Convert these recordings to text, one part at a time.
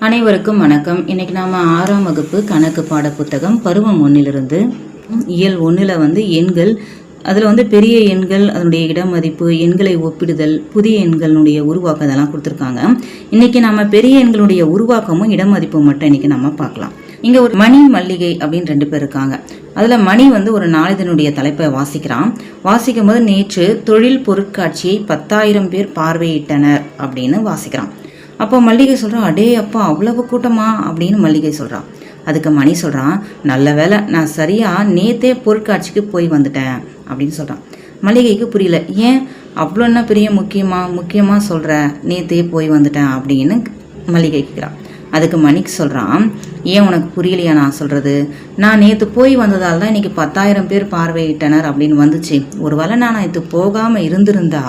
அனைவருக்கும் வணக்கம். இன்னைக்கு நாம 6ஆம் வகுப்பு கணக்கு பாட புத்தகம் பருவம் 1 இயல் 1 எண்கள், அதில் பெரிய எண்கள், அதனுடைய இடமதிப்பு, எண்களை ஒப்பிடுதல், புதிய எண்களுடைய உருவாக்கம் இதெல்லாம் கொடுத்துருக்காங்க. இன்னைக்கு நம்ம பெரிய எண்களுடைய உருவாக்கமும் இடமதிப்பும் மட்டும் இன்னைக்கு நம்ம பார்க்கலாம். இங்கே ஒரு மணி மல்லிகை அப்படின்னு 2 பேர் இருக்காங்க. அதில் மணி ஒரு நாளிதனுடைய தலைப்பை வாசிக்கிறான். வாசிக்கும் போது நேற்று தொழில் பொருட்காட்சியை 10,000 பேர் பார்வையிட்டனர் அப்படின்னு வாசிக்கிறான். அப்போ மல்லிகை சொல்கிறான், அடே அப்பா அவ்வளவு கூட்டமா அப்படின்னு மல்லிகை சொல்கிறான். அதுக்கு மணி சொல்கிறான், நல்ல வேலை நான் சரியாக நேத்தே பொருட்காட்சிக்கு போய் வந்துட்டேன் அப்படின்னு சொல்கிறான். மல்லிகைக்கு புரியல, ஏன் அவ்வளோ என்ன பெரிய முக்கியமாக சொல்கிற, நேத்தே போய் வந்துட்டேன் அப்படின்னு மல்லிகை கேட்குறான். அதுக்கு மணிக்கு சொல்கிறான், ஏன் உனக்கு புரியலையா நான் சொல்கிறது, நான் நேற்று போய் வந்ததால் தான் இன்றைக்கி 10,000 பேர் பார்வையிட்டனர் அப்படின்னு வந்துச்சு. ஒரு வேளை நான் நேற்று போகாமல் இருந்திருந்தா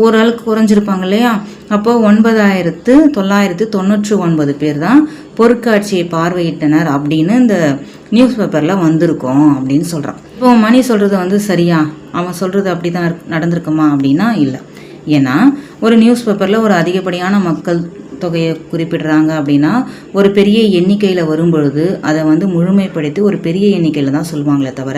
ஒரு ஆளுக்கு குறைஞ்சிருப்பாங்க இல்லையா. அப்போ 9,999 பேர் தான் பொருட்காட்சியை பார்வையிட்டனர் அப்படின்னு இந்த நியூஸ் பேப்பரில் வந்திருக்கோம் அப்படின்னு சொல்கிறான். இப்போ மணி சொல்கிறது சரியா, அவன் சொல்கிறது அப்படி தான் நடந்திருக்குமா அப்படின்னா இல்லை. ஏன்னா ஒரு நியூஸ் பேப்பரில் ஒரு அதிகப்படியான மக்கள் தொகையை குறிப்பிடுறாங்க அப்படின்னா ஒரு பெரிய எண்ணிக்கையில் வரும்பொழுது அதை முழுமைப்படுத்தி ஒரு பெரிய எண்ணிக்கையில் தான் சொல்லுவாங்களே தவிர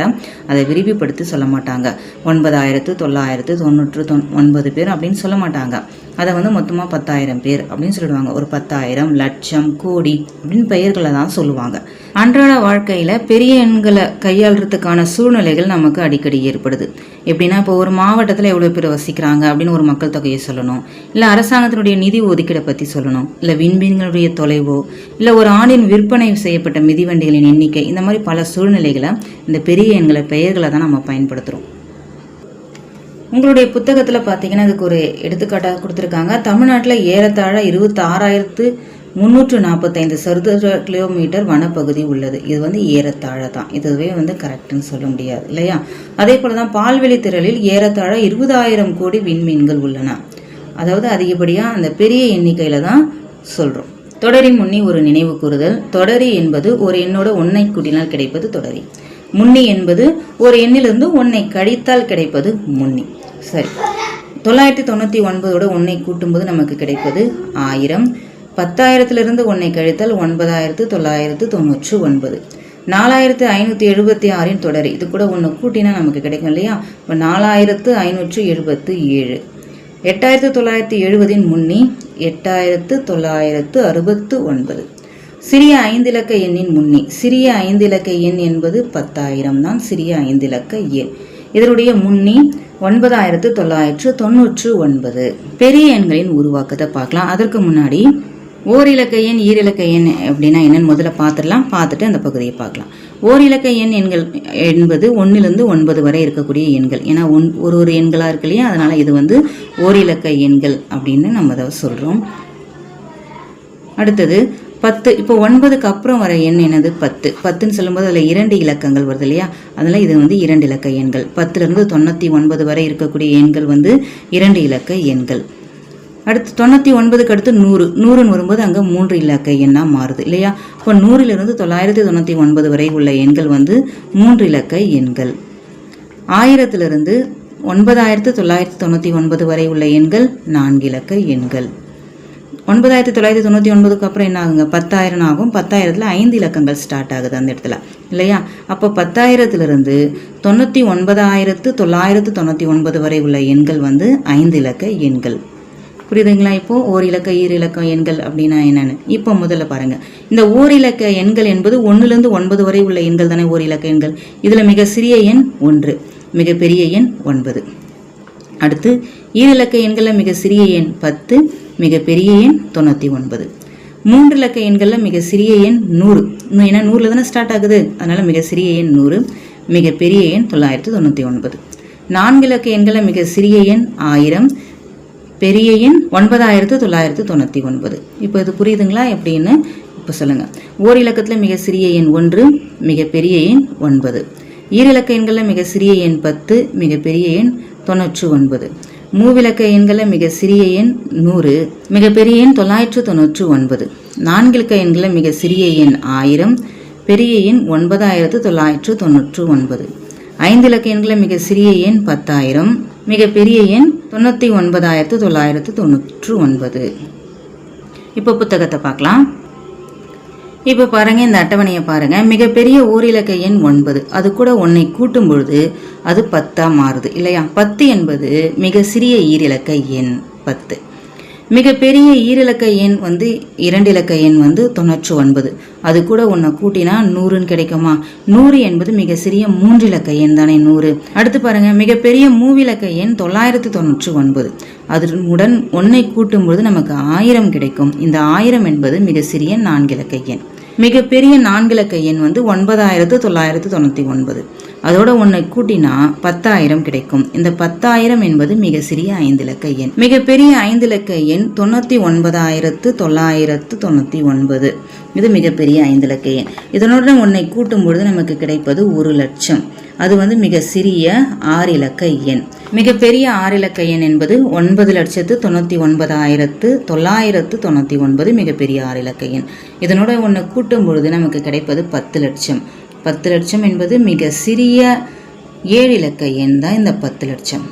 அதை விரிவுபடுத்தி சொல்ல மாட்டாங்க. 9,999 பேர் அப்படின்னு சொல்ல மாட்டாங்க. அதை மொத்தமாக 10,000 பேர் அப்படின்னு சொல்லிடுவாங்க. ஒரு 10,000, லட்சம், கோடி அப்படின்னு பெயர்களை தான் சொல்லுவாங்க. அன்றாட வாழ்க்கையில் பெரிய எண்களை கையாளுறதுக்கான சூழ்நிலைகள் நமக்கு அடிக்கடி ஏற்படுது. எப்படின்னா இப்போ ஒரு மாவட்டத்தில் எவ்வளோ பேர் வசிக்கிறாங்க அப்படின்னு ஒரு மக்கள் தொகையை சொல்லணும், இல்லை அரசாங்கத்தினுடைய நிதி ஒதுக்கீடை பற்றி சொல்லணும், இல்லை விண்மீன்களுடைய தொலைவோ, இல்லை ஒரு ஆண்டின் விற்பனை செய்யப்பட்ட மிதிவண்டிகளின் எண்ணிக்கை, இந்த மாதிரி பல சூழ்நிலைகளை இந்த பெரிய எண்களை பெயர்களை தான் நம்ம பயன்படுத்துகிறோம். உங்களுடைய புத்தகத்தில் பார்த்தீங்கன்னா அதுக்கு ஒரு எடுத்துக்காட்டாக கொடுத்துருக்காங்க. தமிழ்நாட்டில் ஏறத்தாழ 26,345 சதுர கிலோமீட்டர் வனப்பகுதி உள்ளது. இது ஏறத்தாழ தான், இதுவே கரெக்டுன்னு சொல்ல முடியாது இல்லையா. அதே போல தான் பால்வெளி திரளில் ஏறத்தாழ 20,000 கோடி விண்மீன்கள் உள்ளன. அதாவது அதிகப்படியாக அந்த பெரிய எண்ணிக்கையில் தான் சொல்கிறோம். தொடரி முன்னி ஒரு நினைவு கூறுதல். தொடரி என்பது ஒரு எண்ணோட 1ஐ கூட்டினால் கிடைப்பது தொடரி. முன்னி என்பது ஒரு எண்ணிலிருந்து 1ஐ கழித்தால் கிடைப்பது முன்னி. சரி, 999ஓட 1ஐ கூட்டும்போது நமக்கு கிடைப்பது 1000. 10,000லிருந்து 1ஐ கழித்தால் 9,999. 4,576 தொடரி, இது கூட 1 கூட்டினா நமக்கு கிடைக்கும் இல்லையா. இப்போ 4,577. 8,970 முன்னி 8,969. சிறிய 5 இலக்க எண்ணின் முன்னி. சிறிய 5 இலக்க எண் என்பது 10,000 தான் சிறிய 5 இலக்க எண். இதனுடைய முன்னி 9,999. பெரிய எண்களின் உருவாக்கத்தை பார்க்கலாம். அதற்கு முன்னாடி ஓரிலக்க எண், ஈரிலக்க எண் அப்படின்னா என்னன்னு முதல்ல பார்த்துடலாம். பார்த்துட்டு அந்த பகுதியை பார்க்கலாம். ஓரிலக்க எண் எண்கள் என்பது 1லிருந்து 9 வரை இருக்கக்கூடிய எண்கள். ஏன்னா ஒரு எண்களாக இருக்கு இல்லையா, அதனால இது ஓரிலக்க எண்கள் அப்படின்னு நம்ம அதை சொல்கிறோம். அடுத்தது 10. இப்போ 9க்கு அப்புறம் வர எண் என்னது 10. 10ன்னு சொல்லும்போது அதில் 2 இலக்கங்கள் வருது இல்லையா, அதனால் இது 2 இலக்க எண்கள். 10லிருந்து 99 வரை இருக்கக்கூடிய எண்கள் 2 இலக்க எண்கள். அடுத்து 99க்கு அடுத்து 100. 100ன்னு வரும்போது அங்கே 3 இலக்க எண்ணாக மாறுது இல்லையா. இப்போ 100லிருந்து 999 வரை உள்ள எண்கள் 3 இலக்க எண்கள். 1000லிருந்து 9,999 வரை உள்ள எண்கள் 4 இலக்க எண்கள். 9,999க்கு அப்புறம் என்ன ஆகுங்க, 10,000 ஆகும். 10,000ல் 5 இலக்கங்கள் ஸ்டார்ட் ஆகுது அந்த இடத்துல இல்லையா. அப்போ 10,000லிருந்து 99,999 வரை உள்ள எண்கள் 5 இலக்க எண்கள். புரியுதுங்களா. இப்போ ஓர் இலக்க ஈர் இலக்க எண்கள் அப்படின்னா என்னன்னு இப்போ முதல்ல பாருங்க. இந்த ஓர் இலக்க எண்கள் என்பது 1லிருந்து 9 வரை உள்ள எண்கள் தானே ஓர் இலக்க எண்கள். இதில் மிக சிறிய எண் 1, மிகப்பெரிய எண் 9. அடுத்து ஈரிலக்க எண்களில் மிக சிறிய எண் 10, மிகப்பெரிய எண் 99. 3 இலக்க எண்களில் மிக சிறிய எண் 100. ஏன்னா 100ல் தானே ஸ்டார்ட் ஆகுது, அதனால மிக சிறிய எண் 100, மிகப்பெரிய எண் 999. 4 இலக்க எண்களில் மிக சிறிய எண் 1000, பெரிய எண் 9,999. இப்போ இது புரியுதுங்களா எப்படின்னு இப்போ சொல்லுங்க. ஓர் இலக்கத்தில் மிக சிறிய எண் 1, மிகப்பெரிய எண் 9. ஈரிலக்க எண்களில் மிக சிறிய எண் 10, மிகப்பெரிய எண் 99. மூவிலக்க எண்களில் மிக சிறிய எண் 100, மிகப்பெரிய எண் 999. 4 இலக்க எண்களில் மிக சிறிய எண் 1000, பெரிய எண் 9,999. 5 இலக்க எண்களில் மிக சிறிய எண் 10,000, மிகப்பெரிய எண் 99,999. இப்போ புத்தகத்தை பார்க்கலாம். இப்போ பாருங்க, இந்த அட்டவணையை பாருங்க. மிகப்பெரிய ஓரிலக்க எண் 9, அது கூட 1ஐ கூட்டும் பொழுது அது 10ஆ மாறுது இல்லையா? 10 என்பது மிக சிறிய ஈரிலக்க எண் 10. மிகப்பெரிய ஈரிலக்க எண் 2 இலக்க எண் 99, அது கூட 1 கூட்டினா 100ன்னு கிடைக்குமா? 100 என்பது மிக சிறிய 3 இலக்க எண் தானே 100. அடுத்து பாருங்க, மிகப்பெரிய மூவிலக்க எண் 999, அதனுடன் 1ஐ கூட்டும்போது நமக்கு 1000 கிடைக்கும். இந்த 1000 என்பது மிக சிறிய 4 இலக்க எண். மிகப்பெரிய 4 இலக்க எண் 9999, அதோட 1ஐ கூட்டினா 10,000 கிடைக்கும். இந்த 10,000 என்பது மிக சிறிய 5 இலக்க எண். மிகப்பெரிய 5 இலக்க எண் 99,999, இது மிகப்பெரிய 5 இலக்க எண். இதனுடன் 1ஐ கூட்டும் பொழுது நமக்கு கிடைப்பது 1,00,000, அது மிக சிறிய 6 இலக்க எண். மிகப்பெரிய 6 இலக்க எண் என்பது 9,99,999, மிகப்பெரிய 6 இலக்க எண். இதனோட 1 கூட்டும் பொழுது நமக்கு கிடைப்பது 10,00,000. 10,00,000 என்பது மிக சிறிய 7 இலக்க எண் தான் இந்த 10,00,000.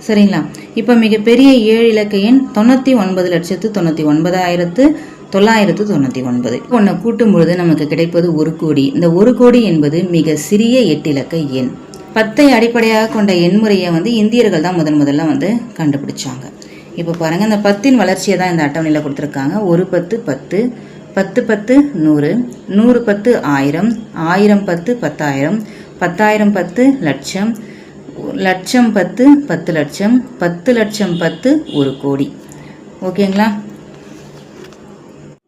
சரிங்களா? இப்போ மிகப்பெரிய 7 இலக்க எண் 99,99,999. 1 கூட்டும் பொழுது நமக்கு கிடைப்பது 1 கோடி. இந்த 1 கோடி என்பது மிக சிறிய 8 இலக்க எண். 10ஐ அடிப்படையாக கொண்ட எண்முறையை இந்தியர்கள் தான் முதல்ல கண்டுபிடிச்சாங்க. இப்போ பாருங்க, இந்த 10இன் வளர்ச்சியை தான் இந்த அட்டவணையில் கொடுத்துருக்காங்க. 1 10 10, 10 10 100, 100 10 1000, 1000 10 10,000, 10,000 10 லட்சம், லட்சம் 10 10 லட்சம், 10 லட்சம் 10 1 கோடி. ஓகேங்களா?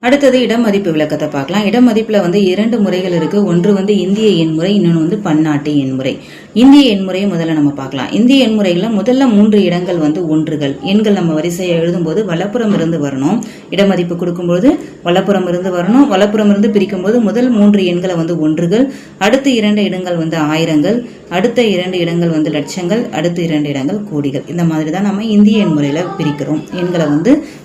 அடுத்தது இடமதிப்பு விளக்கத்தை பார்க்கலாம். இடமதிப்பில் 2 முறைகள் இருக்கு. ஒன்று இந்திய எண்முறை, இன்னொன்று பன்னாட்டு எண்முறை. இந்திய எண்முறையை முதல்ல நம்ம பார்க்கலாம். இந்திய எண்முறையில் முதல்ல 3 இடங்கள் ஒன்றுகள். எண்கள் நம்ம வரிசையை எழுதும்போது வலப்புறம் இருந்து வரணும். இடமதிப்பு கொடுக்கும்போது வலப்புறம் இருந்து வரணும். வலப்புறம் இருந்து பிரிக்கும்போது முதல் 3 எண்களை ஒன்றுகள், அடுத்த 2 இடங்கள் ஆயிரங்கள், அடுத்த 2 இடங்கள் லட்சங்கள், அடுத்த 2 இடங்கள் கோடிகள். இந்த மாதிரி தான் நம்ம இந்திய எண்முறையில் பிரிக்கிறோம். எண்களை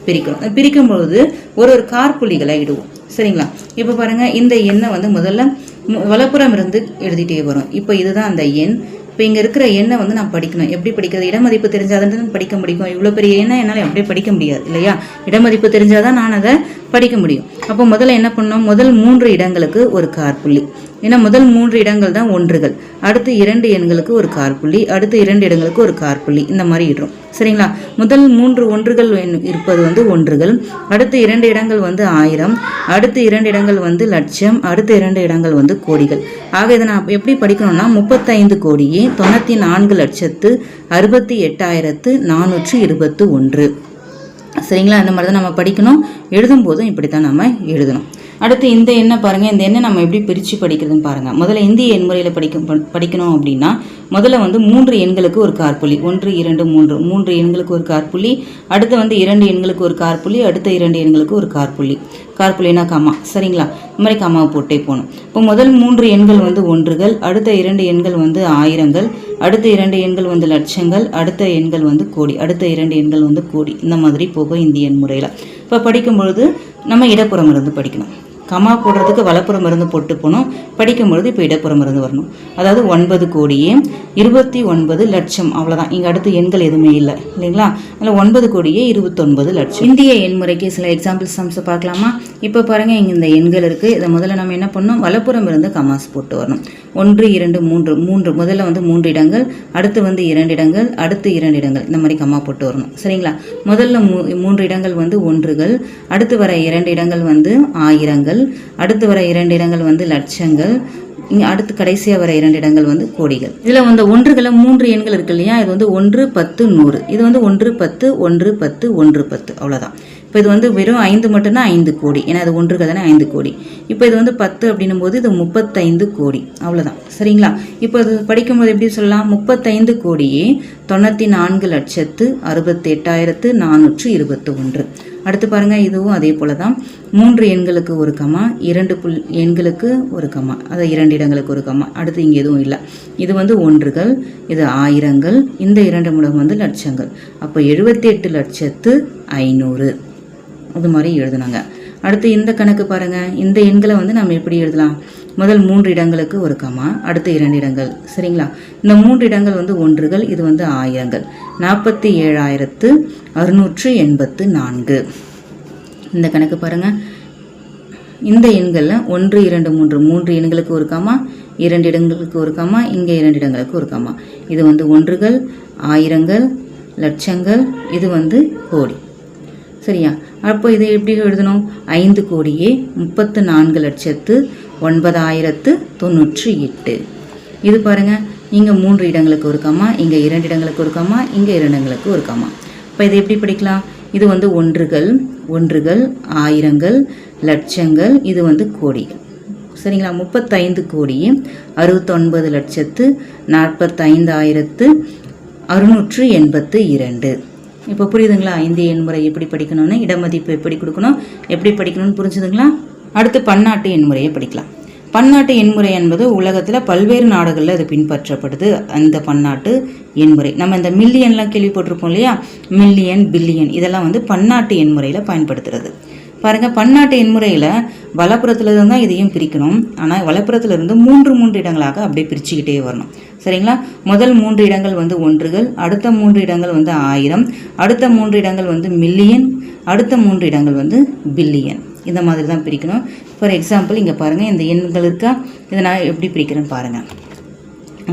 பிரிக்கிறோம். பிரிக்கும்பொழுது ஒரு காற்புள்ளிகளை இடுவோம். சரிங்களா? இப்போ பாருங்க, இந்த எண்ணை முதல்ல வலப்புறம் இருந்து எழுதிட்டே வரும். இப்போ இதுதான் அந்த எண். இப்போ இங்கே இருக்கிற எண்ணை நான் படிக்கணும். எப்படி படிக்கிறது? இடமதிப்பு தெரிஞ்சாதான் படிக்க முடியும். இவ்வளோ பெரிய எண்ணை என்னால் அப்படியே படிக்க முடியாது இல்லையா? இடமதிப்பு தெரிஞ்சாதான் நான் அதை படிக்க முடியும். அப்போ முதல்ல என்ன பண்ணணும்? முதல் 3 இடங்களுக்கு ஒரு காற்புள்ளி. ஏன்னா முதல் 3 இடங்கள் தான் ஒன்றுகள். அடுத்து 2 எண்களுக்கு ஒரு காற்புள்ளி, அடுத்து 2 இடங்களுக்கு ஒரு காற்புள்ளி, இந்த மாதிரி இடுறோம். சரிங்களா? முதல் 3 ஒன்றுகள் இருப்பது ஒன்றுகள், அடுத்து 2 இடங்கள் 1000, அடுத்து 2 இடங்கள் லட்சம், அடுத்த 2 இடங்கள் கோடிகள். ஆக இதை நான் எப்படி படிக்கணும்னா 35,94,68,421. சரிங்களா? இந்த மாதிரி தான் நம்ம படிக்கணும். எழுதும் போதும் இப்படித்தான் நம்ம எழுதணும். அடுத்து இந்த எண்ணை பாருங்க. இந்த எண்ணை நம்ம எப்படி பிரித்து படிக்கிறதுன்னு பாருங்க. முதல்ல இந்திய எண்முறையில் படிக்கணும் அப்படின்னா முதல்ல 3 எண்களுக்கு ஒரு காற்புள்ளி, 1 2 3, 3 எண்களுக்கு ஒரு காற்புள்ளி, அடுத்து 2 எண்களுக்கு ஒரு காற்புள்ளி, அடுத்த 2 எண்களுக்கு ஒரு காற்புள்ளி. காற்புள்ளினா கம்மா. சரிங்களா? இந்த மாதிரி கம்மாவை போட்டே போகணும். இப்போ முதல் 3 எண்கள் ஒன்றுகள், அடுத்த 2 எண்கள் ஆயிரங்கள், அடுத்த 2 எண்கள் லட்சங்கள், அடுத்த எண்கள் கோடி, அடுத்த 2 எண்கள் கோடி. இந்த மாதிரி போகும் இந்திய எண்முறையில். இப்போ படிக்கும் பொழுது நம்ம இடப்புறம் இருந்து படிக்கணும். கமா போடுறதுக்கு வலப்புறம் இருந்து போட்டு போகணும். படிக்கும்பொழுது இப்போ இடப்புறம் இருந்து வரணும். அதாவது 9 கோடியே 29 லட்சம். அவ்வளோதான். இங்கே அடுத்து எண்கள் எதுவுமே இல்லை இல்லைங்களா? அதில் 9 கோடியே 29 லட்சம். இந்திய எண்முறைக்கு சில எக்ஸாம்பிள்ஸ் சம்ஸை பார்க்கலாமா? இப்போ பாருங்கள், இங்கே இந்த எண்கள் இருக்குது. இதை முதல்ல நம்ம என்ன பண்ணணும்? வலப்புறம் இருந்து கமாஸ் போட்டு வரணும். 1 2 3, 3 முதல்ல 3 இடங்கள், அடுத்து 2 இடங்கள், அடுத்து 2 இடங்கள், இந்த மாதிரி கம்மா போட்டு வரணும். சரிங்களா? முதல்ல 3 இடங்கள் ஒன்றுகள், அடுத்து வர 2 இடங்கள் ஆயிரங்கள், அடுத்து வர 2 இடங்கள் லட்சங்கள், இங்கே அடுத்து கடைசியாக வர 2 இடங்கள் கோடிகள். இதில் ஒன்றுகளை 3 எண்கள் இருக்கு இல்லையா? இது 1 10 100, இது 1 10 1 10 1 10, அவ்வளோதான். இப்போ இது வெறும் 5 மட்டும்தான் 5 கோடி. ஏன்னா அது ஒன்றுகள் தானே 5 கோடி. இப்போ இது 10 அப்படின்னும் போது இது 35 கோடி, அவ்வளோதான். சரிங்களா? இப்போ இது படிக்கும்போது எப்படி சொல்லலாம்? 35 கோடியே 94,68,421. அடுத்து பாருங்க, இதுவும் அதே போல தான். 3 எண்களுக்கு ஒரு கமா, 2 எண்களுக்கு ஒரு கமா, அதாவது 2 இடங்களுக்கு ஒரு கமா. அடுத்து இங்கே எதுவும் இல்லை. இது ஒன்றுகள், இது ஆயிரங்கள், இந்த 2 முடம் லட்சங்கள். அப்போ 78,500,000 அது மாதிரி எழுதுனாங்க. அடுத்து இந்த கணக்கு பாருங்க. இந்த எண்களை நம்ம எப்படி எழுதலாம்? முதல் 3 இடங்களுக்கு ஒரு கமா, அடுத்த 2 இடங்கள். சரிங்களா? இந்த 3 இடங்கள் ஒன்றுகள், இது ஆயிரங்கள். 47,684. இந்த கணக்கு பாருங்க. இந்த எண்களில் 1 2 3 3 எண்களுக்கு ஒரு காமா, 2 இடங்களுக்கு ஒரு காமா, இங்கே 2 இடங்களுக்கு ஒரு காமா. இது வந்து ஒன்றுகள், ஆயிரங்கள், லட்சங்கள், இது வந்து கோடி. சரியா? அப்போ இதை எப்படி எழுதணும்? 5 கோடியே 34,09,098. இது பாருங்க, இங்கே 3 இடங்களுக்கு ஒரு காமா, இங்கே 2 இடங்களுக்கு ஒரு காமா, இங்கே 2 இடங்களுக்கு ஒரு காமா. இப்போ இதை எப்படி படிக்கலாம்? இது வந்து ஒன்றுகள், ஆயிரங்கள், லட்சங்கள், இது வந்து கோடிகள். சரிங்களா? 35 கோடியே 69,45,682. இப்போ புரியுதுங்களா? இந்திய எண்முறை எப்படி படிக்கணும்னு, இடமதிப்பு எப்படி கொடுக்கணும், எப்படி படிக்கணும்னு புரிஞ்சுதுங்களா? அடுத்து பன்னாட்டு எண்முறையை படிக்கலாம். பன்னாட்டு எண்முறை என்பது உலகத்தில் பல்வேறு நாடுகளில் இது பின்பற்றப்படுது. அந்த பன்னாட்டு எண்முறை நம்ம இந்த மில்லியன்லாம் கேள்விப்பட்டிருப்போம் இல்லையா? மில்லியன், பில்லியன், இதெல்லாம் வந்து பன்னாட்டு எண்முறையில் பயன்படுத்துறது. பாருங்கள், பன்னாட்டு எண்முறையில் வலப்புறத்துலேருந்து தான் இதையும் பிரிக்கணும். ஆனால் வலப்புறத்துலேருந்து 3 இடங்களாக அப்படியே பிரிச்சுக்கிட்டே வரணும். சரிங்களா? முதல் 3 இடங்கள் வந்து ஒன்றுகள், அடுத்த 3 இடங்கள் வந்து 1000, அடுத்த 3 இடங்கள் வந்து மில்லியன், அடுத்த 3 இடங்கள் வந்து பில்லியன். இந்த மாதிரி தான் பிரிக்கணும். ஃபார் எக்ஸாம்பிள் இங்கே பாருங்கள், இந்த எண்கள் இருக்கா, இதை நான் எப்படி பிரிக்கிறேன்னு பாருங்கள்.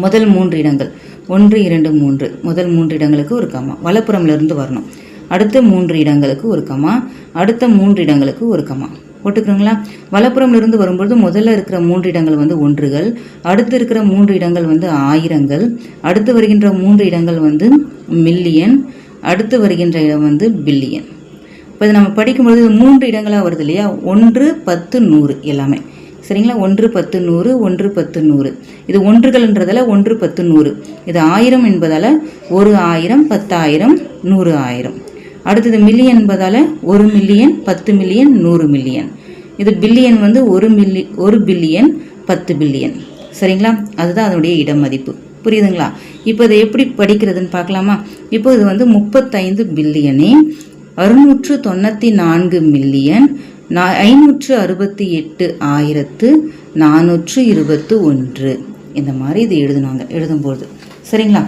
முதல் 3 இடங்கள் 1 2 3, முதல் 3 இடங்களுக்கு ஒரு காமா, வலப்புறம்லேருந்து வரணும். அடுத்த 3 இடங்களுக்கு ஒரு கமா, அடுத்த 3 இடங்களுக்கு ஒரு கமா போட்டுக்கிறோங்களா? வலப்புறம்லேருந்து வரும்பொழுது முதல்ல இருக்கிற 3 இடங்கள் வந்து ஒன்றுகள், அடுத்து இருக்கிற 3 இடங்கள் வந்து ஆயிரங்கள், அடுத்து வருகின்ற 3 இடங்கள் வந்து மில்லியன், அடுத்து வருகின்ற இடம் வந்து பில்லியன். இப்போ இது நம்ம படிக்கும்பொழுது 3 இடங்களாக வருது இல்லையா? 1 10 100 எல்லாமே. சரிங்களா? 1 10 100, 1 10 100. இது ஒன்றுகள்ன்றதால 1 10 100. இது 1000 என்பதால் 1,000, 10,000, 100,000. அடுத்தது மில்லியன் என்பதால் 1 மில்லியன், 10 மில்லியன், 100 மில்லியன். இது பில்லியன் வந்து 1 பில்லியன், 10 பில்லியன். சரிங்களா? அதுதான் அதனுடைய இடம் மதிப்பு. புரியுதுங்களா? இப்போ இதை எப்படி படிக்கிறதுன்னு பார்க்கலாமா? இப்போ இது வந்து 35 பில்லியனே 694 மில்லியன் 568,421. இந்த மாதிரி இது எழுதும்போது. சரிங்களா?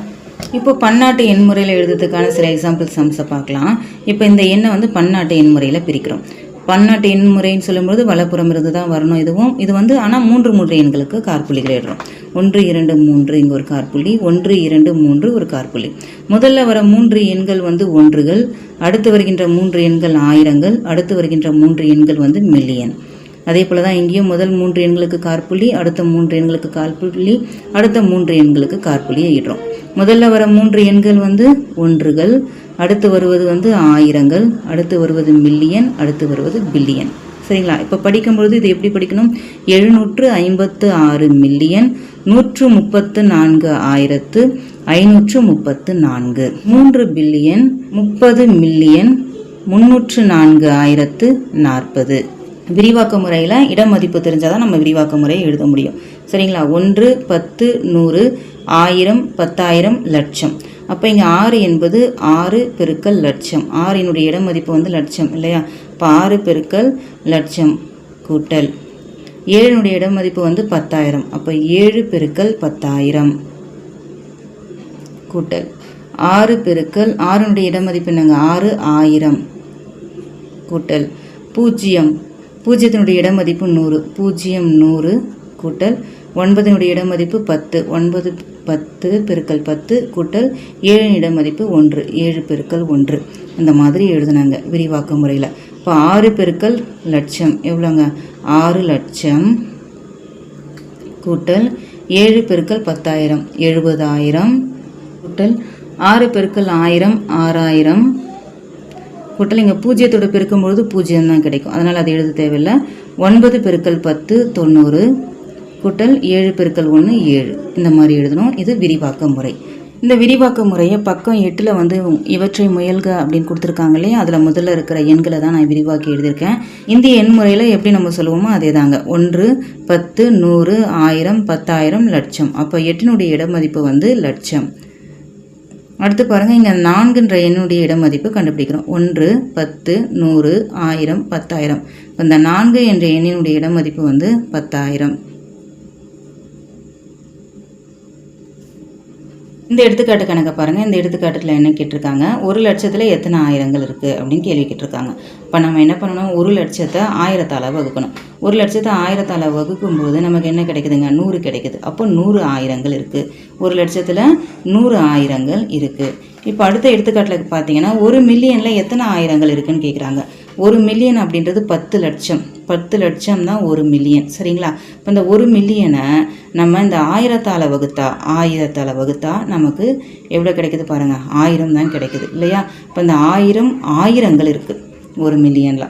இப்போ பன்னாட்டு எண்முறையில் எழுதுறதுக்கான சில எக்ஸாம்பிள் சம்ஸை பார்க்கலாம். இப்போ இந்த எண்ணை வந்து பன்னாட்டு எண்முறையில் பிரிக்கிறோம். பன்னாட்டு எண்முறைன்னு சொல்லும்போது வலப்புறம் இருந்து தான் வரணும். இது வந்து ஆனால் 3 எண்களுக்கு காற்புள்ளிகள் எழுதுறோம். 1 2 3 இங்கே ஒரு காற்புள்ளி, 1 2 3 ஒரு காற்புள்ளி. முதல்ல வர 3 எண்கள் வந்து ஒன்றுகள், அடுத்து வருகின்ற 3 எண்கள் ஆயிரங்கள், அடுத்து வருகின்ற 3 எண்கள் வந்து மில்லியன். அதே போல் தான் இங்கேயும் முதல் 3 எண்களுக்கு காற்புள்ளி, அடுத்த 3 எண்களுக்கு காற்புள்ளி, அடுத்த 3 எண்களுக்கு காற்புள்ளியை இடுறோம். முதல்ல வர 3 எண்கள் வந்து ஒன்றுகள், அடுத்து வருவது வந்து ஆயிரங்கள், அடுத்து வருவது மில்லியன், அடுத்து வருவது பில்லியன். சரிங்களா? இப்போ படிக்கும்பொழுது இது எப்படி படிக்கணும்? 756 மில்லியன் 134,534. 3 billion 30 million 304,040. விரிவாக்க முறையில் இடம் மதிப்பு தெரிஞ்சால் தான் நம்ம விரிவாக்க முறையை எழுத முடியும். சரிங்களா? 1 10 100 1000 10,000 லட்சம். அப்போ இங்கே 6 என்பது 6 பெருக்கல் லட்சம். 6 இட மதிப்பு வந்து லட்சம் இல்லையா? இப்போ 6 பெருக்கல் லட்சம் கூட்டல் 7 இட மதிப்பு வந்து 10,000. அப்போ 7 பெருக்கல் 10,000 கூட்டல் 6 பெருக்கல் 6 இட மதிப்பு என்னங்க? 6,000 கூட்டல் 0, 0 இட மதிப்பு 100, 0 100 கூட்டல் 9 இட மதிப்பு 10, 9 10 பெருக்கல் 10 கூட்டல் 7 இட மதிப்பு 1, 7 பெருக்கல் 1. இந்த மாதிரி எழுதுனாங்க விரிவாக்க முறையில். இப்போ 6 பெருக்கல் லட்சம் எவ்வளோங்க? 6 லட்சம் கூட்டல் 7 பெருக்கல் 10,000 70,000 கூட்டல் 6 பெருக்கல் 1000 6,000 கூட்டல் இங்கே 0 பெருக்கும்பொழுது 0 தான் கிடைக்கும், அதனால் அதை எழுத தேவையில்லை. 9 பெருக்கல் 10 90 கூட்டல் 7 பெருக்கல் 1 7. இந்த மாதிரி எழுதணும். இது விரிவாக்க முறை. இந்த விரிவாக்க முறையை பக்கம் 8 வந்து இவற்றை முயல்க அப்படின்னு கொடுத்துருக்காங்க இல்லையா? அதில் முதல்ல இருக்கிற எண்களை தான் நான் விரிவாக்கி எழுதியிருக்கேன். இந்திய எண் முறையில் எப்படி நம்ம சொல்லுவோமோ அதே தாங்க. 1 10 100 1000 10,000 லட்சம். அப்போ 8 இட மதிப்பு வந்து லட்சம். அடுத்து பாருங்கள், இங்கே 4ன்ற எண்ணுடைய இட மதிப்பு கண்டுபிடிக்கிறோம். 1 10 100 1000 10,000. இந்த 4 என்ற எண்ணினுடைய இட மதிப்பு வந்து 10,000. இந்த எடுத்துக்காட்டு கணக்கை பாருங்கள். இந்த எடுத்துக்காட்டுல என்ன கேட்டிருக்காங்க, 1 லட்சத்தில் எத்தனை ஆயிரங்கள் இருக்குது அப்படின்னு கேள்வி கேட்டிருக்காங்க. இப்போ நம்ம என்ன பண்ணணும், 1 லட்சத்தை 1000ஆல் வகுக்கணும். 1 லட்சத்தை 1000ஆல் வகுக்கும்போது நமக்கு என்ன கிடைக்குதுங்க, 100 கிடைக்குது. அப்போ 100 ஆயிரங்கள் இருக்குது. 1 லட்சத்தில் 100 ஆயிரங்கள் இருக்குது. இப்போ அடுத்த எடுத்துக்காட்டில் பார்த்தீங்கன்னா 1 மில்லியனில் எத்தனை ஆயிரங்கள் இருக்குதுன்னு கேட்குறாங்க. 1 மில்லியன் அப்படின்றது 10 லட்சம். 10 லட்சம் தான் 1 மில்லியன். சரிங்களா? இப்போ இந்த 1 மில்லியனை நம்ம இந்த 1000ஆல் வகுத்தா நமக்கு எவ்வளோ கிடைக்குது பாருங்கள், 1000 தான் கிடைக்குது இல்லையா? இப்போ இந்த 1000 ஆயிரங்கள் இருக்குது 1 மில்லியனில்.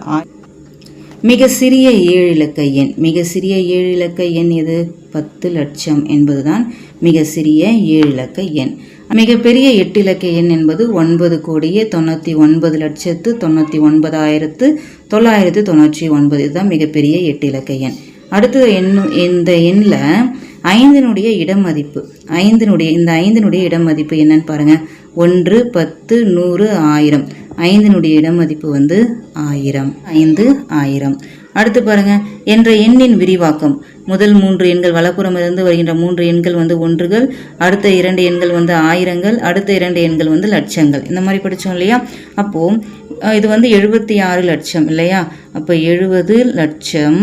மிக சிறிய 7 இலக்க எண். மிக சிறிய 7 இலக்க எண் எது? 10 லட்சம் என்பது தான் மிக சிறிய 7 இலக்க எண். மிகப்பெரிய 8 இலக்க எண் என்பது 9,99,99,999. இதுதான் மிகப்பெரிய 8 இலக்க எண். அடுத்தது இந்த எண்ணில் 5னுடைய இடமதிப்பு. இந்த 5னுடைய இடமதிப்பு என்னன்னு பாருங்கள். 1, 10, 100, 1000. 5னுடைய இடமதிப்பு வந்து 1000. 5 1000. அடுத்து பாருங்க, என்ற எண்ணின் விரிவாக்கம். முதல் 3 எண்கள் வலப்புறம் இருந்து வருகின்ற 3 எண்கள் வந்து ஒன்றுகள், அடுத்த 2 எண்கள் வந்து ஆயிரங்கள், அடுத்த 2 எண்கள் வந்து லட்சங்கள். இந்த மாதிரி படித்தோம் இல்லையா? அப்போது இது வந்து 76 லட்சம் இல்லையா? அப்போ 70 லட்சம்,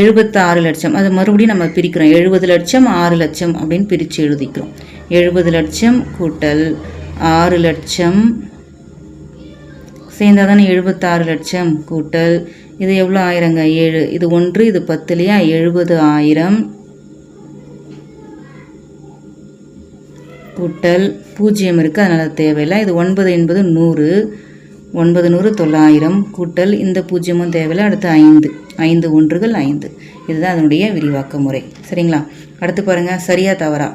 76 லட்சம். அது மறுபடியும் நம்ம பிரிக்கிறோம். 70 லட்சம் 6 லட்சம் அப்படின்னு பிரித்து எழுதிக்கிறோம். 70 லட்சம் கூட்டல் 6 லட்சம் சேர்ந்தால் தானே 76 லட்சம் கூட்டல் இது எவ்வளோ ஆயிரங்க, 7. இது 1, இது 10 இல்லையா? 70,000 கூட்டல் 0 இருக்குது, அதனால் தேவையில்லை. இது 9 என்பது 100, 9 100 900 கூட்டல் இந்த 0 தேவையில்லை. அடுத்து 5, 5 ஒன்றுகள் 5. இதுதான் அதனுடைய விரிவாக்க முறை. சரிங்களா? அடுத்து பாருங்கள், சரியா தவறா?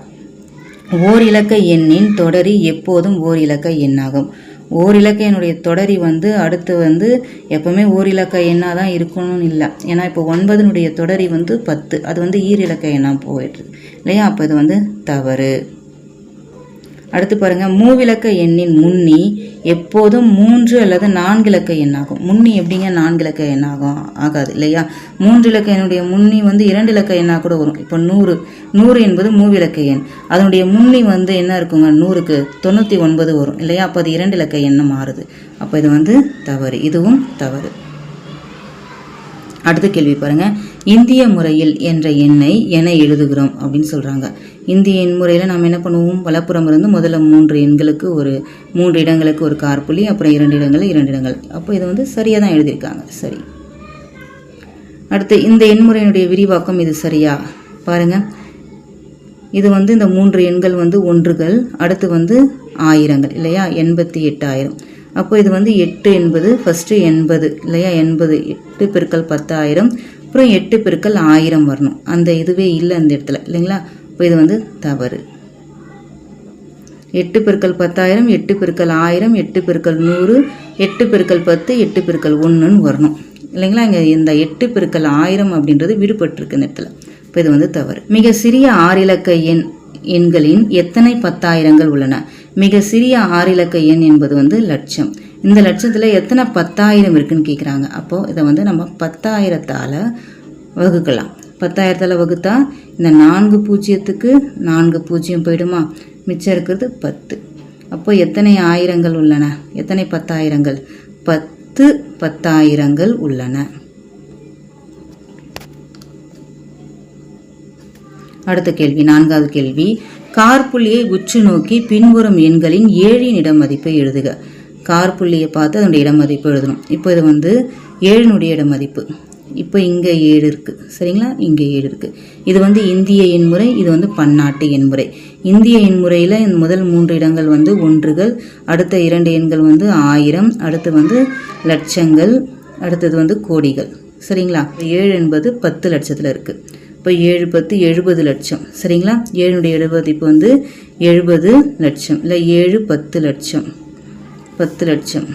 ஓர் இலக்க எண்ணின் தொடரி எப்போதும் ஓர் இலக்க எண்ணாகும். ஓர் இலக்க எண்ணுடைய தொடரி வந்து அடுத்து வந்து எப்போவுமே ஓர் இலக்க எண்ணாக தான் இருக்கணும்னு இல்லை. ஏன்னா இப்போ 9னுடைய தொடரி வந்து 10, அது வந்து ஈர் இலக்க எண்ணாக போயிட்டுருக்கு இல்லையா? அப்போ இது வந்து தவறு. அடுத்து பாருங்கள், மூவிலக்க எண்ணின் முன்னி எப்போதும் 3 அல்லது 4 இலக்க எண்ணாகும். முன்னி எப்படிங்க 4 இலக்க எண்ணாகும்? ஆகாது இல்லையா? 3 இலக்க எண்ணுடைய முன்னி வந்து 2 இலக்க எண்ணாக கூட வரும். இப்போ 100 என்பது மூவிலக்க எண். அதனுடைய முன்னி வந்து என்ன இருக்குங்க, 100க்கு 99 வரும் இல்லையா? அப்போ அது 2 இலக்க எண்ணம் மாறுது. அப்போ இது வந்து தவறு. இதுவும் தவறு. அடுத்த கேள்வி பாருங்கள், இந்திய முறையில் என்ற எண்ணை என எழுதுகிறோம் அப்படின்னு சொல்கிறாங்க. இந்திய எண் முறையில் நாம் என்ன பண்ணுவோம், வலப்புறம் இருந்து முதல்ல 3 எண்களுக்கு 3 இடங்களுக்கு ஒரு காற்புள்ளி, அப்புறம் 2 இடங்கள் 2 இடங்கள். அப்போ இதை வந்து சரியாக தான் எழுதியிருக்காங்க. சரி. அடுத்து இந்த எண்முறையினுடைய விரிவாக்கம் இது சரியா பாருங்கள். இது வந்து இந்த 3 எண்கள் வந்து ஒன்றுகள், அடுத்து வந்து ஆயிரங்கள் இல்லையா? 88,000. அப்போ இது வந்து 8 என்பது ஃபஸ்ட்டு 80 இல்லையா? 80 8 பெருக்கல் 10,000, அப்புறம் 8 பெருக்கல் 1000 வரணும். அந்த இதுவே இல்லை அந்த இடத்துல இல்லைங்களா? இப்போ இது வந்து தவறு. 8 பெருக்கல் 10,000, 8 பெருக்கல் 1000, 8 பெருக்கல் 100, 8 பெருக்கல் 10, 8 பெருக்கல் 1ன்னு வரணும் இல்லைங்களா? இங்கே இந்த 8 பெருக்கல் 1000 அப்படின்றது விடுபட்டிருக்கு இந்த இடத்துல. இப்போ இது வந்து தவறு. மிக சிறிய 6 இலக்க எண்களின் எத்தனை 10,000கள் உள்ளன? மிக சிறிய 6 இலக்க எண் என்பது வந்து லட்சம். இந்த லட்சத்தில் எத்தனை 10,000 இருக்குன்னு கேட்குறாங்க. அப்போது இதை வந்து நம்ம 10,000ஆல் வகுக்கலாம். 10,000ஆல் வகுத்தா இந்த 4 பூஜ்ஜியத்துக்கு 4 பூஜ்ஜியம் போயிடுமா? மிச்சம் இருக்கிறது 10. அப்போ எத்தனை ஆயிரங்கள் உள்ளன? எத்தனை 10,000கள்? 10 10,000கள் உள்ளன. அடுத்த கேள்வி, 4வது கேள்வி, கார்புள்ளியை உற்று நோக்கி பின்புறம் எண்களின் 7ன் இடமதிப்பை எழுதுக. கார்புள்ளியை பார்த்து அதனுடைய இடமதிப்பு எழுதணும். இப்போ இது வந்து 7னுடைய இடமதிப்பு. இப்போ இங்கே 7 இருக்குது சரிங்களா? இங்கே 7 இருக்குது. இது வந்து இந்திய எண்முறை, இது வந்து பன்னாட்டு எண்முறை. இந்திய எண்முறையில் இந்த முதல் 3 இடங்கள் வந்து ஒன்றுகள், அடுத்த 2 எண்கள் வந்து 1000, அடுத்து வந்து லட்சங்கள், அடுத்தது வந்து கோடிகள். சரிங்களா? 7 என்பது 10 லட்சத்தில் இருக்குது. இப்போ 7 10 70 லட்சம். சரிங்களா? 7னுடைய இடமதிப்பு வந்து 70 லட்சம் இல்லை 7 10 லட்சம், 10 லட்சம்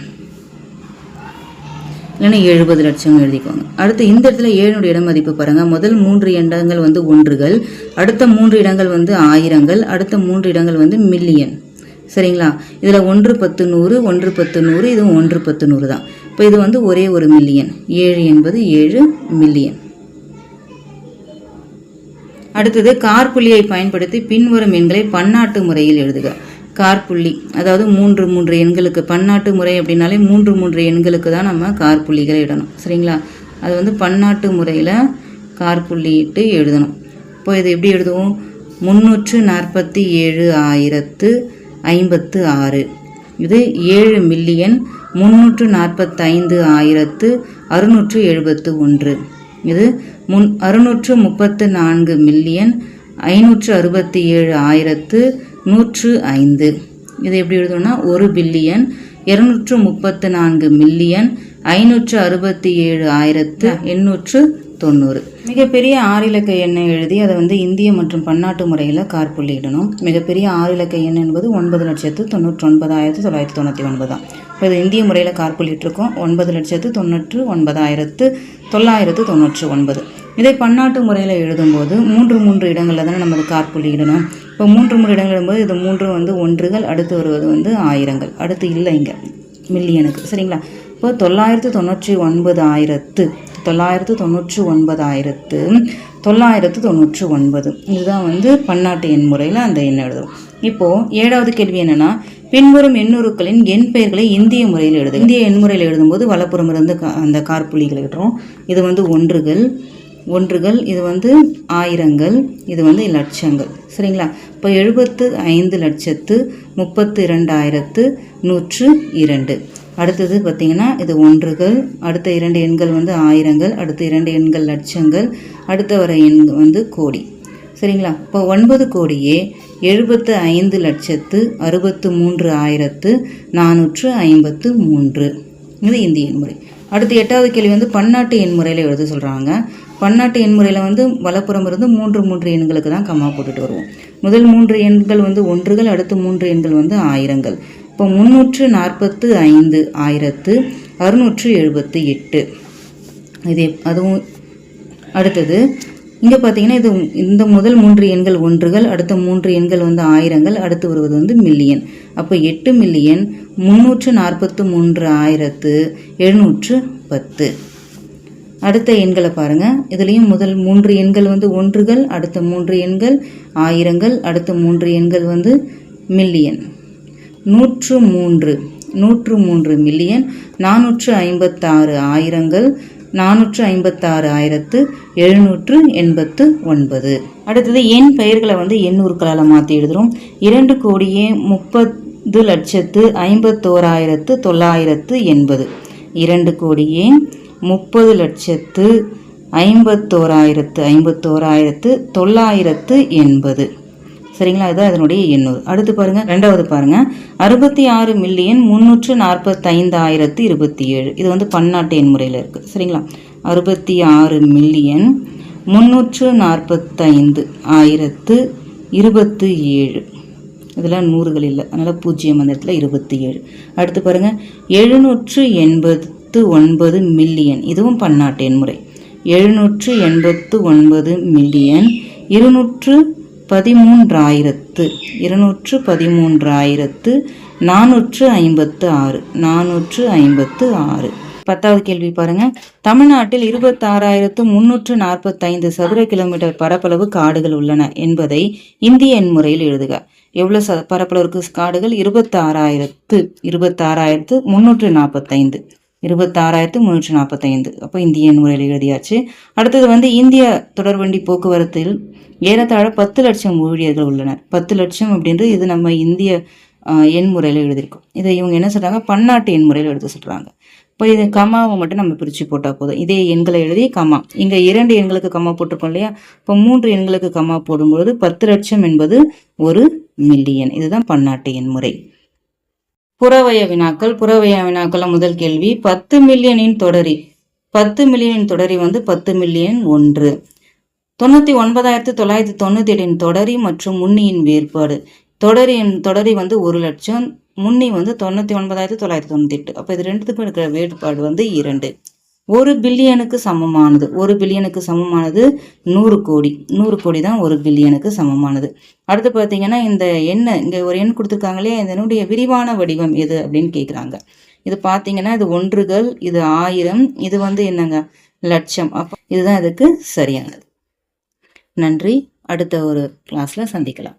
இல்லைன்னா 70 லட்சம் எழுதிக்கோங்க. அடுத்து இந்த இடத்துல 7னுடைய இடமதிப்பு பாருங்கள். முதல் 3 இடங்கள் வந்து ஒன்றுகள், அடுத்த 3 இடங்கள் வந்து ஆயிரங்கள், அடுத்த 3 இடங்கள் வந்து மில்லியன். சரிங்களா? இதில் 1 10 100, 1 10 100, இதுவும் 1 10 100 தான். இப்போ இது வந்து ஒரே ஒரு மில்லியன். 7 என்பது 7 மில்லியன். அடுத்தது கார்புள்ளியை பயன்படுத்தி பின்வரும் எண்களை பன்னாட்டு முறையில் எழுதுக. கார்புள்ளி அதாவது 3 எண்களுக்கு, பன்னாட்டு முறை அப்படின்னாலே 3 எண்களுக்கு தான் நம்ம கார்புள்ளிகளை இடணும். சரிங்களா? அது வந்து பன்னாட்டு முறையில் கார்புள்ளிட்டு எழுதணும். இப்போ இது எப்படி எழுதுவோம்? 347,056. இது 7,345,671. இது 634,567,105. இது எப்படி எழுதணும்னா 1,234,567,890. மிகப்பெரிய 6 இலக்க எண்ணை எழுதி அதை வந்து இந்திய மற்றும் பன்னாட்டு முறையில் கார்புள்ளிடணும். மிகப்பெரிய 6 இலக்க எண் என்பது 9,99,999 தான். இப்போ இது இந்திய முறையில் கார்புள்ளிட்டிருக்கோம். 9,99,999. இதை பன்னாட்டு முறையில் எழுதும்போது 3 இடங்களில் தானே நம்ம கார்புள்ளிடணும். இப்போ 3 இடங்கள் எழுதும்போது இது 3 வந்து ஒன்றுகள், அடுத்து வருவது வந்து ஆயிரங்கள், அடுத்து இல்லை இங்கே மில்லியனுக்கு. சரிங்களா? இப்போ 999,999 இதுதான் வந்து பன்னாட்டு எண் முறையில் அந்த எண்ணை எழுதும். இப்போது 7வது கேள்வி என்னென்னா, பின்வரும் எண்ணுருக்களின் எண் பெயர்களை இந்திய முறையில் எழுது. இந்திய எண் முறையில் எழுதும்போது வலப்புறம் இருந்து அந்த கார்புள்ளிகளை இடுறோம். இது வந்து ஒன்றுகள், இது வந்து ஆயிரங்கள், இது வந்து லட்சங்கள். சரிங்களா? இப்போ 75,32,102. அடுத்தது பார்த்திங்கன்னா இது ஒன்றுகள், அடுத்த 2 எண்கள் வந்து ஆயிரங்கள், அடுத்த 2 எண்கள் லட்சங்கள், அடுத்த வர எண் வந்து கோடி. சரிங்களா? இப்போ 9,65,63,453. இது இந்திய எண்முறை. அடுத்து 8வது கேள்வி வந்து பன்னாட்டு எண் முறையில் எழுத சொல்கிறாங்க. பன்னாட்டு எண் முறையில் வந்து வலப்புறம் இருந்து 3 எண்களுக்கு தான் கம்மா போட்டுட்டு வருவோம். முதல் 3 எண்கள் வந்து ஒன்றுகள், அடுத்து 3 எண்கள் வந்து ஆயிரங்கள். இப்போ 345,678. இது அதுவும் அடுத்தது இங்கே பார்த்தீங்கன்னா இது இந்த முதல் 3 எண்கள் ஒன்றுகள், அடுத்த 3 எண்கள் வந்து ஆயிரங்கள், அடுத்து வருவது வந்து மில்லியன். அப்போ 8,343,710. அடுத்த எண்களை பாருங்கள். இதுலேயும் முதல் 3 எண்கள் வந்து ஒன்றுகள், அடுத்த 3 எண்கள் ஆயிரங்கள், அடுத்த 3 எண்கள் வந்து மில்லியன். 103 மில்லியன், 456 ஆயிரங்கள், 456,789. அடுத்தது எண் பெயர்களை வந்து எண்ணுருக்களால் மாற்றி எழுதுகிறோம். 2,30,51,980. 2,30,51,980. சரிங்களா? இதுதான் அதனுடைய எண்ணூறு. அடுத்து பாருங்கள், 2வது பாருங்கள், 66,345,027. இது வந்து பன்னாட்டு எண் முறையில் இருக்குது. சரிங்களா? 66,345,027. இதெல்லாம் நூறுகள் இல்லை, அதனால் 0 அந்த இடத்துல 27. அடுத்து பாருங்கள், 789 மில்லியன். இதுவும் பன்னாட்டு எண் முறை. 789 மில்லியன் 213,456. 10வது கேள்வி பாருங்க. தமிழ்நாட்டில் 26,345 சதுர கிலோமீட்டர் பரப்பளவு காடுகள் உள்ளன என்பதை இந்திய எண் முறையில் எழுதுக. எவ்வளவு பரப்பளவுக்கு காடுகள்? 26,345. 26,345. அப்போ இந்திய எண் முறையில் எழுதியாச்சு. அடுத்தது வந்து இந்திய தொடர்வண்டி போக்குவரத்தில் ஏறத்தாழ 10 லட்சம் ஊழியர்கள் உள்ளனர். 10 லட்சம் அப்படின்றது இது நம்ம இந்திய எண் முறையில் எழுதியிருக்கோம். இதை இவங்க என்ன சொல்கிறாங்க? பன்னாட்டு எண் முறையில் எழுத சொல்கிறாங்க. இப்போ இது கம்மாவை மட்டும் நம்ம பிரித்து போட்டால் போதும். இதே எண்களை எழுதி கம்மா, இங்கே 2 எண்களுக்கு கம்மா போட்டிருக்கோம் இல்லையா? இப்போ 3 எண்களுக்கு கம்மா போடும்பொழுது 10 லட்சம் என்பது 1 மில்லியன். இதுதான் பன்னாட்டு எண் முறை. புறவய வினாக்கள். புறவய வினாக்கள் முதல் கேள்வி, 10 மில்லியனின் தொடரி. 10 மில்லியனின் தொடரி வந்து 10 மில்லியன் 1. 99,998 தொடரி மற்றும் முன்னியின் வேறுபாடு. தொடரி வந்து 1 லட்சம், முன்னி வந்து 99,998. அப்போ இது ரெண்டுத்துக்கும் இருக்கிற வேறுபாடு வந்து 2. 1 பில்லியனுக்கு சமமானது. 1 பில்லியனுக்கு சமமானது 100 கோடி. 100 கோடி தான் 1 பில்லியனுக்கு சமமானது. அடுத்து பார்த்தீங்கன்னா இந்த எண்ணை இங்கே ஒரு எண் கொடுத்துருக்காங்களே, இதனுடைய விரிவான வடிவம் எது அப்படின்னு கேட்குறாங்க. இது பார்த்தீங்கன்னா இது ஒன்றுகள், இது 1000, இது வந்து என்னங்க லட்சம். அப்போ இதுதான் இதுக்கு சரியானது. நன்றி. அடுத்த ஒரு கிளாஸில் சந்திக்கலாம்.